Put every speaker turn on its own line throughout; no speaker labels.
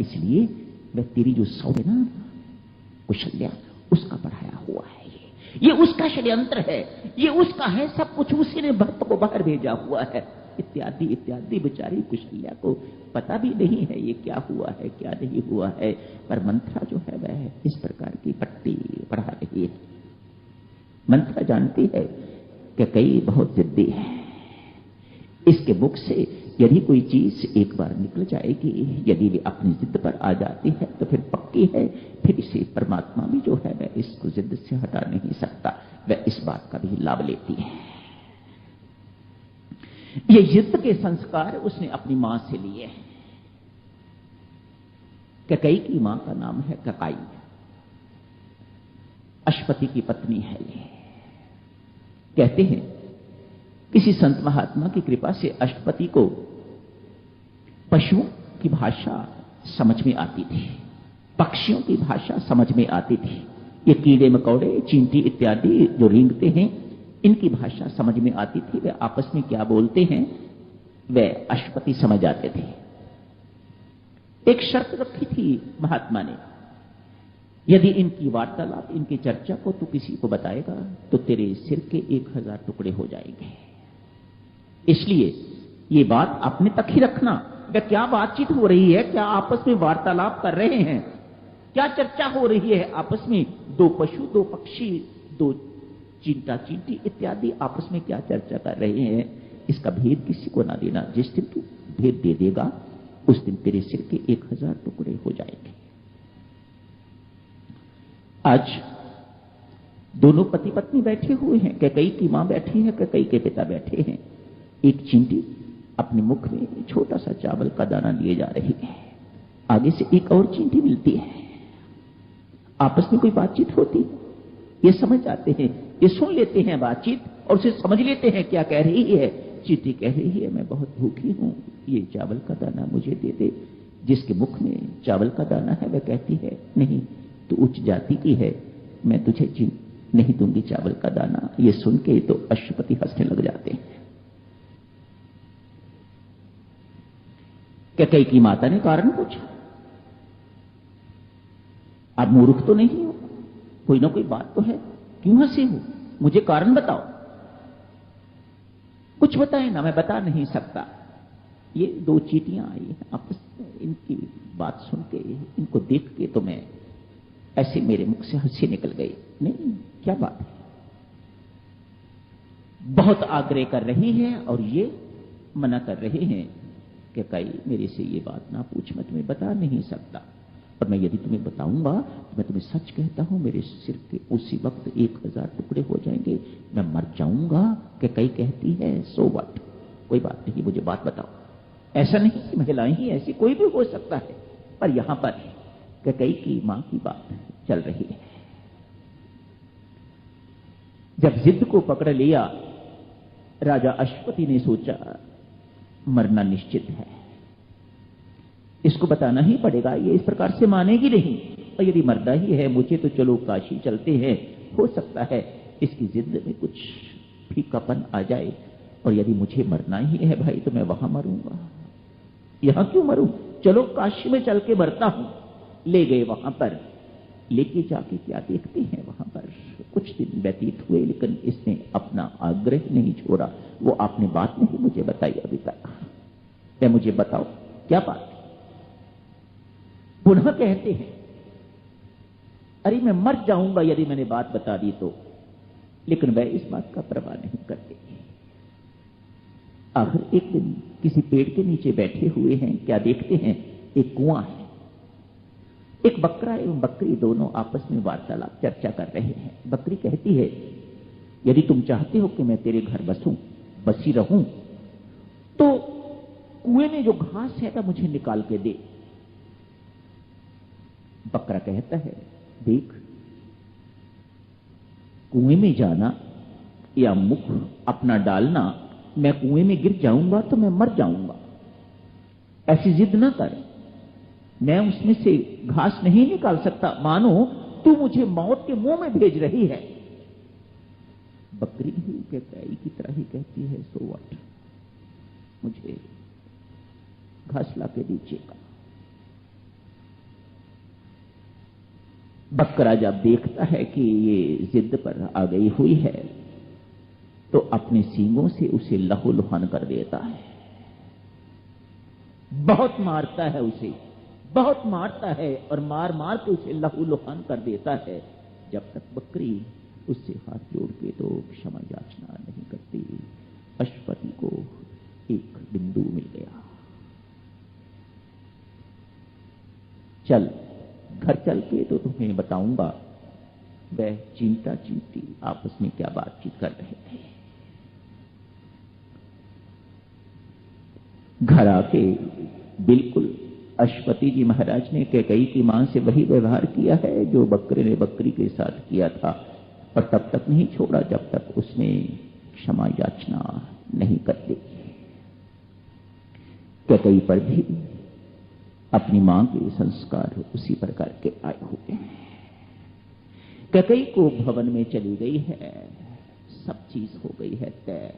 इसलिए वह तेरी जो सौ है ना कुशल्या, उसका बढ़ाया हुआ है। ये उसका षड्यंत्र है, ये उसका है, सब कुछ उसी ने भक्त को बाहर भेजा हुआ है, इत्यादि इत्यादि। बेचारी कुशल्या को पता भी नहीं है ये क्या हुआ है क्या नहीं हुआ है, पर मंत्रा जो है वह इस प्रकार की पट्टी पढ़ा रही है। मंत्रा जानती है कि कई बहुत जिद्दी है, इसके मुख से यदि कोई चीज एक बार निकल जाएगी, यदि वे अपनी जिद पर आ जाती है तो फिर पक्की है, फिर इसे परमात्मा भी जो है वह इसको जिद से हटा नहीं सकता, वह इस बात का भी लाभ लेती है। ये जिद के संस्कार उसने अपनी मां से लिए हैं। कैकेयी की मां का नाम है ककाई, अश्वति की पत्नी है ये। कहते हैं किसी संत महात्मा की कृपा से अश्वति को पशुओं की भाषा समझ में आती थी, पक्षियों की भाषा समझ में आती थी। ये कीड़े मकोड़े चींटी इत्यादि जो रेंगते हैं, इनकी भाषा समझ में आती थी। वे आपस में क्या बोलते हैं वे अश्वति समझ जाते थे। एक शर्त रखी थी महात्मा ने, यदि इनकी वार्तालाप इनकी चर्चा को तू किसी को बताएगा तो तेरे सिर के 1000 टुकड़े हो जाएंगे। इसलिए ये बात अपने तक ही रखना। क्या बातचीत हो रही है, क्या आपस में वार्तालाप कर रहे हैं, क्या चर्चा हो रही है आपस में, दो पशु दो पक्षी दो चींटा चींटी इत्यादि आपस में क्या चर्चा कर रहे हैं, इसका भेद किसी को ना देना। जिस दिन तू भेद दे देगा उस दिन तेरे सिर के 1000 टुकड़े हो जाएंगे। आज दोनों पति पत्नी बैठे हुए हैं, कैकेयी की मां बैठी है, कैकेयी के पिता बैठे हैं। एक चींटी अपने मुख में छोटा सा चावल का दाना लिए जा रही है, आगे से एक और चींटी मिलती है, आपस में कोई बातचीत होती, ये समझ जाते हैं, ये सुन लेते हैं बातचीत और उसे समझ लेते हैं क्या कह रही है। चींटी कह रही है मैं बहुत भूखी हूं, ये चावल का दाना मुझे दे दे। जिसके मुख में चावल का दाना है वह कहती है नहीं तू उच्च जाति की है, मैं तुझे नहीं दूंगी चावल का दाना। ये सुन के तो अश्वपति हंसने लग जाते हैं। कैकेयी की माता ने कारण पूछा, आप मूर्ख तो नहीं हो, कोई ना कोई बात तो है, क्यों हंसे हो, मुझे कारण बताओ। कुछ बताए ना, मैं बता नहीं सकता। ये दो चींटियां आई हैं आपस में, इनकी बात सुन के इनको देख के तो मैं ऐसे मेरे मुख से हंसी निकल गई। नहीं क्या बात है, बहुत आग्रह कर रही है और ये मना कर रहे हैं कि कई मेरे से ये बात ना पूछ, मैं तुम्हें बता नहीं सकता, और मैं यदि तुम्हें बताऊंगा तो मैं तुम्हें सच कहता हूं मेरे सिर के उसी वक्त 1000 टुकड़े हो जाएंगे, मैं मर जाऊंगा। कि कई कहती है सो व्हाट, कोई बात नहीं, मुझे बात बताओ। ऐसा नहीं कि महिलाएं ही ऐसी, कोई भी हो सकता है, पर यहां पर कैकेयी की मां की बात चल रही है। जब जिद को पकड़ लिया राजा अश्वति ने सोचा मरना निश्चित है, इसको बताना ही पड़ेगा, ये इस प्रकार से मानेगी नहीं, और यदि मरना ही है मुझे तो चलो काशी चलते हैं, हो सकता है इसकी जिद में कुछ फीकापन आ जाए, और यदि मुझे मरना ही है भाई तो मैं वहां मरूंगा, यहां क्यों मरूं, चलो काशी में चल के मरता हूं। ले गए वहां पर, लेके जाके क्या देखते हैं वहां पर कुछ दिन व्यतीत हुए, लेकिन इसने अपना आग्रह नहीं छोड़ा। वो आपने बात नहीं मुझे बताई अभी तक, क्या मुझे बताओ क्या बात। पुनः कहते हैं अरे मैं मर जाऊंगा यदि मैंने बात बता दी तो, लेकिन वह इस बात का परवाह नहीं करते। आखिर एक दिन किसी पेड़ के नीचे बैठे हुए हैं, क्या देखते हैं एक कुआं है, एक बकरा एवं बकरी दोनों आपस में वार्तालाप चर्चा कर रहे हैं। बकरी कहती है यदि तुम चाहते हो कि मैं तेरे घर बसी रहूं तो कुएं में जो घास है वह मुझे निकाल के दे। बकरा कहता है देख, कुएं में जाना या मुख अपना डालना, मैं कुएं में गिर जाऊंगा तो मैं मर जाऊंगा, ऐसी जिद ना कर, मैं उसमें से घास नहीं निकाल सकता, मानो तू मुझे मौत के मुंह में भेज रही है। बकरी ही कैकेयी की तरह ही कहती है सो व्हाट, मुझे घास ला के दीजिएगा। बकरा जब देखता है कि ये जिद पर आ गई हुई है तो अपने सींगों से उसे लहूलुहान कर देता है। बहुत मारता है उसे, बहुत मारता है और मार मार के उसे लहूलुहान कर देता है। जब तक बकरी उससे हाथ जोड़ के तो क्षमा याचना नहीं करती। अश्वपति को एक बिंदु मिल गया। चल घर चल के तो तुम्हें बताऊंगा। वह चिंता चिंती आपस में क्या बातचीत कर रहे थे। घर आके बिल्कुल अश्वपति जी महाराज ने कैकेयी की मां से वही व्यवहार किया है जो बकरे ने बकरी के साथ किया था, और तब तक नहीं छोड़ा जब तक उसने क्षमा याचना नहीं कर दी। कैकेयी पर भी अपनी मां के संस्कार उसी प्रकार के आए हुए हैं। कैकेयी को भवन में चली गई है, सब चीज हो गई है तय।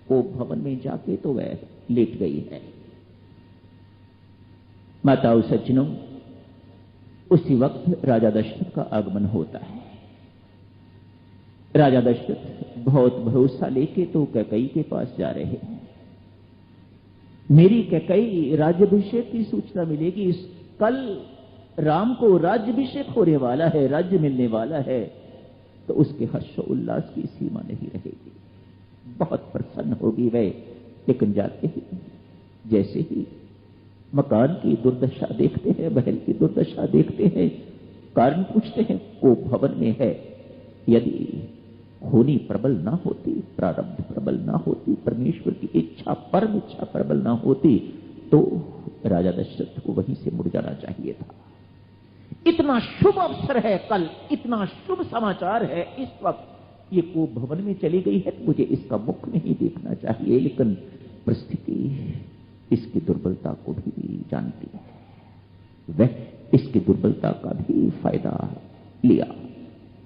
को भवन में जाके तो वह लेट गई है। माताओं सज्जनों, उसी वक्त राजा दशरथ का आगमन होता है। राजा दशरथ बहुत भरोसा लेके तो कैकेयी के पास जा रहे हैं। मेरी कैकेयी राज्याभिषेक की सूचना मिलेगी, कल राम को राज्याभिषेक होने वाला है, राज्य मिलने वाला है, तो उसके हर्षोल्लास की सीमा नहीं रहेगी। बहुत प्रसन्न होगी वह। लेकिन जाते ही जैसे ही मकान की दुर्दशा देखते हैं, महल की दुर्दशा देखते हैं, कारण पूछते हैं, को भवन में है। यदि होनी प्रबल ना होती, प्रारब्ध प्रबल ना होती, परमेश्वर की इच्छा परम इच्छा प्रबल ना होती, तो राजा दशरथ को वहीं से मुड़ जाना चाहिए था। इतना शुभ अवसर है कल, इतना शुभ समाचार है इस वक्त। ये को भवन में चली गई है तो मुझे इसका मुख नहीं देखना चाहिए। लेकिन परिस्थिति इसकी दुर्बलता को भी जानती है, वह इसकी दुर्बलता का भी फायदा लिया।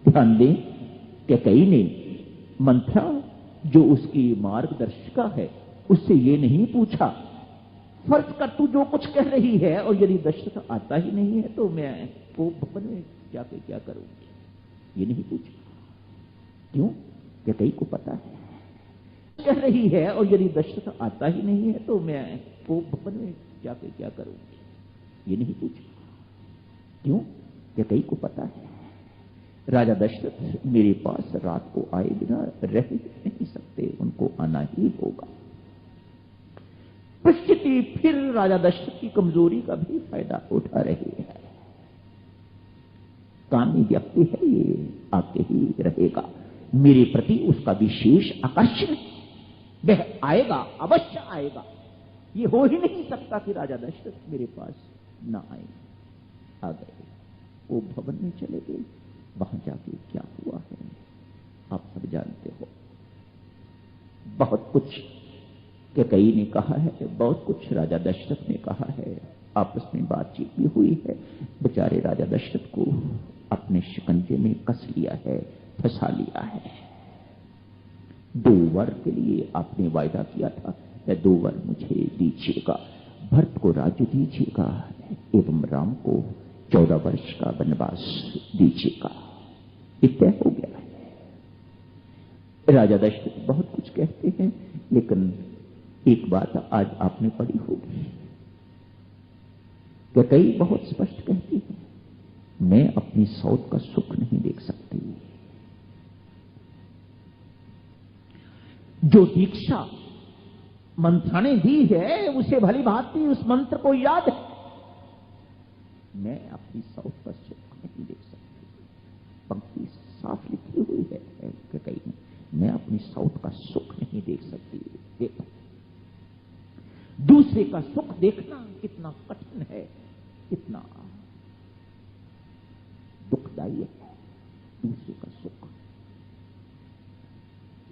ध्यान दें, कैकेयी ने मंथरा जो उसकी मार्गदर्शिका है उससे ये नहीं पूछा, फर्ज कर तू जो कुछ कह रही है और यदि दशरथ आता ही नहीं है तो मैं को भवन में जाके क्या करूंगी, ये नहीं पूछा। क्यों? कैकेयी को पता है कह रही है और यदि दशरथ आता ही नहीं है तो मैं को भवन में जाके क्या करूंगी, ये नहीं पूछा। क्यों? कैकेयी को पता है राजा दशरथ मेरे पास रात को आए बिना रह नहीं सकते, उनको आना ही होगा। परिस्थिति फिर राजा दशरथ की कमजोरी का भी फायदा उठा रही है। कामी व्यक्ति है, ये आके ही रहेगा। मेरे प्रति उसका विशेष आकर्षण है, वह आएगा, अवश्य आएगा। ये हो ही नहीं सकता कि राजा दशरथ मेरे पास ना आए। आ गए, वो भवन में चले गए। वहां जाके क्या हुआ है आप सब जानते हो। बहुत कुछ कैकेयी ने कहा है, बहुत कुछ राजा दशरथ ने कहा है, आपस में बातचीत भी हुई है। बेचारे राजा दशरथ को अपने शिकंजे में कस लिया है, फंसा लिया है। 2 वर के लिए आपने वायदा किया था, 2 वर मुझे दीजिएगा, भरत को राज्य दीजिएगा एवं राम को 14 वर्ष का वनवास दीजिएगा। तय हो गया है। राजा दशरथ बहुत कुछ कहते हैं, लेकिन एक बात आज आपने पढ़ी होगी, कैकेयी बहुत स्पष्ट कहती है, मैं अपनी सौत का सुख नहीं देख सकती। जो दीक्षा मंत्रा ने दी है उसे भली भांति उस मंत्र को याद है। मैं अपनी सौत का सुख नहीं देख सकती। पंक्ति साफ लिखी हुई है कैकेयी में, मैं अपनी सौत का सुख नहीं देख सकती। देखो, दूसरे का सुख देखना कितना कठिन है, कितना दुखदायी है। दूसरे का सुख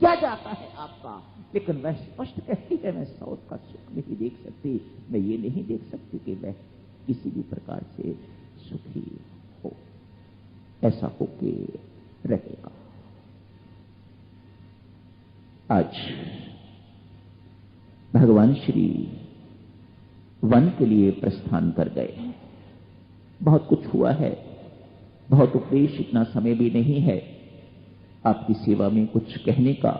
क्या जाता है आपका, लेकिन वह स्पष्ट कहती है मैं सौत का सुख नहीं देख सकती। मैं ये नहीं देख सकती कि वह किसी भी प्रकार से सुखी हो, ऐसा होके रहेगा। आज भगवान श्री वन के लिए प्रस्थान कर गए। बहुत कुछ हुआ है, बहुत उपदेश, इतना समय भी नहीं है आपकी सेवा में कुछ कहने का।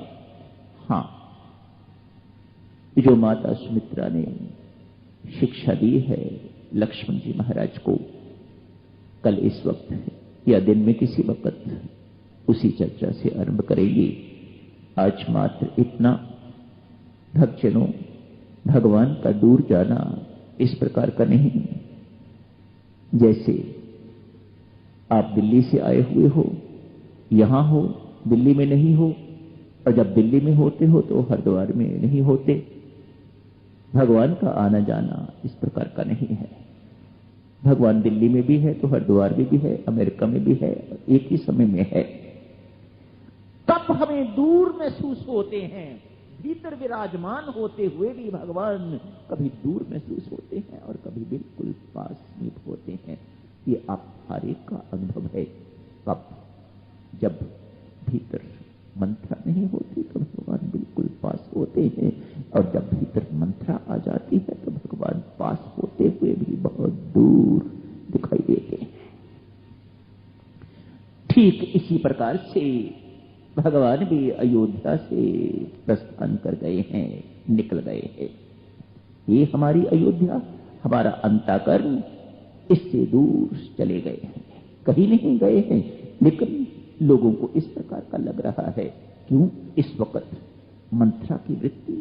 हां, जो माता सुमित्रा ने शिक्षा दी है लक्ष्मण जी महाराज को, कल इस वक्त या दिन में किसी वक्त उसी चर्चा से आरंभ करेंगे। आज मात्र इतना, भक्तजनों, भगवान का दूर जाना इस प्रकार का नहीं जैसे आप दिल्ली से आए हुए हो, यहां हो, दिल्ली में नहीं हो, और जब दिल्ली में होते हो तो हरिद्वार में नहीं होते। भगवान का आना जाना इस प्रकार का नहीं है। भगवान दिल्ली में भी है तो हरिद्वार में भी है, अमेरिका में भी है, एक ही समय में है। तब हमें दूर महसूस होते हैं, भीतर विराजमान होते हुए भी भगवान कभी दूर महसूस होते हैं और कभी बिल्कुल पास समीप होते हैं। ये आप हर एक का अनुभव है। कब? जब भीतर मंत्रा नहीं होती तो भगवान बिल्कुल पास होते हैं, और जब भीतर मंत्रा आ जाती है तो भगवान पास होते हुए भी बहुत दूर दिखाई देते हैं। ठीक इसी प्रकार से भगवान भी अयोध्या से प्रस्थान कर गए हैं, निकल गए हैं। ये हमारी अयोध्या, हमारा अंतःकरण इससे दूर चले गए हैं, कहीं नहीं गए हैं, लेकिन लोगों को इस प्रकार का लग रहा है। क्यों? इस वक्त मंत्रा की वृत्ति,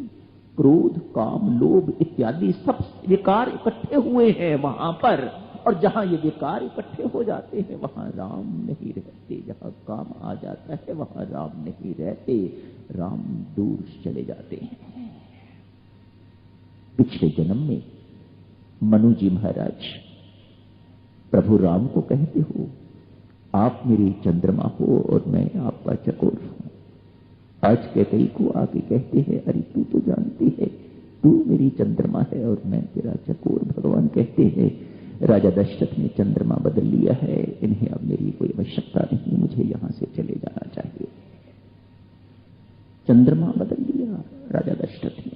क्रोध, काम, लोभ इत्यादि सब विकार इकट्ठे हुए हैं वहां पर, और जहां ये विकार इकट्ठे हो जाते हैं वहां राम नहीं रहते। जहां काम आ जाता है वहां राम नहीं रहते, राम दूर चले जाते हैं। पिछले जन्म में मनु जी महाराज प्रभु राम को कहते हो, आप मेरी चंद्रमा हो और मैं आपका चकोर हूं। आज कैकेयी को आके कहते हैं, अरे तू तो जानती है, तू मेरी चंद्रमा है और मैं तेरा चकोर। भगवान कहते हैं, राजा दशरथ ने चंद्रमा बदल लिया है, इन्हें अब मेरी कोई आवश्यकता नहीं, मुझे यहां से चले जाना चाहिए। चंद्रमा बदल लिया राजा दशरथ ने।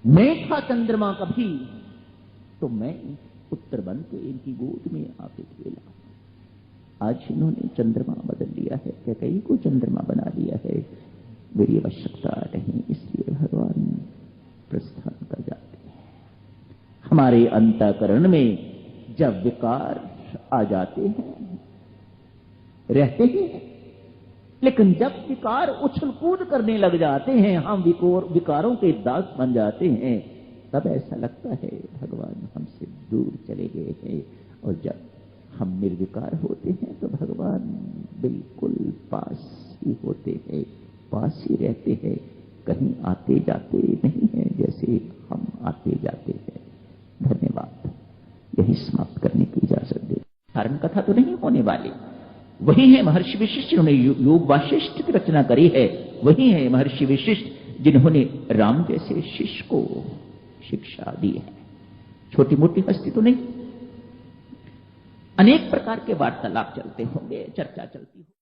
मैं था चंद्रमा कभी तो मैं पुत्र बन के इनकी गोद में आके खेला। आज इन्होंने चंद्रमा बदल लिया है, कैकेयी को चंद्रमा बना लिया है, मेरी आवश्यकता नहीं, इसलिए भगवान प्रस्थान कर जाते हैं। हमारे अंतःकरण में जब विकार आ जाते हैं, रहते हैं, लेकिन जब विकार उछल कूद करने लग जाते हैं, हम विकारों के दास बन जाते हैं, तब ऐसा लगता है भगवान हमसे दूर चले गए हैं। और जब हम निर्विकार होते हैं तो भगवान बिल्कुल पास ही होते हैं, पास ही रहते हैं, कहीं आते जाते नहीं हैं जैसे हम आते जाते हैं। धन्यवाद। यही समाप्त करने की इजाजत दे। कारण कथा तो नहीं होने वाली। वही है महर्षि विशिष्ट जिन्होंने योग वासिष्ठ की रचना करी है, वही है महर्षि विशिष्ट जिन्होंने राम जैसे शिष्य को शिक्षा दी है। छोटी मोटी हस्ती तो नहीं। अनेक प्रकार के वार्तालाप चलते होंगे, चर्चा चलती होगी।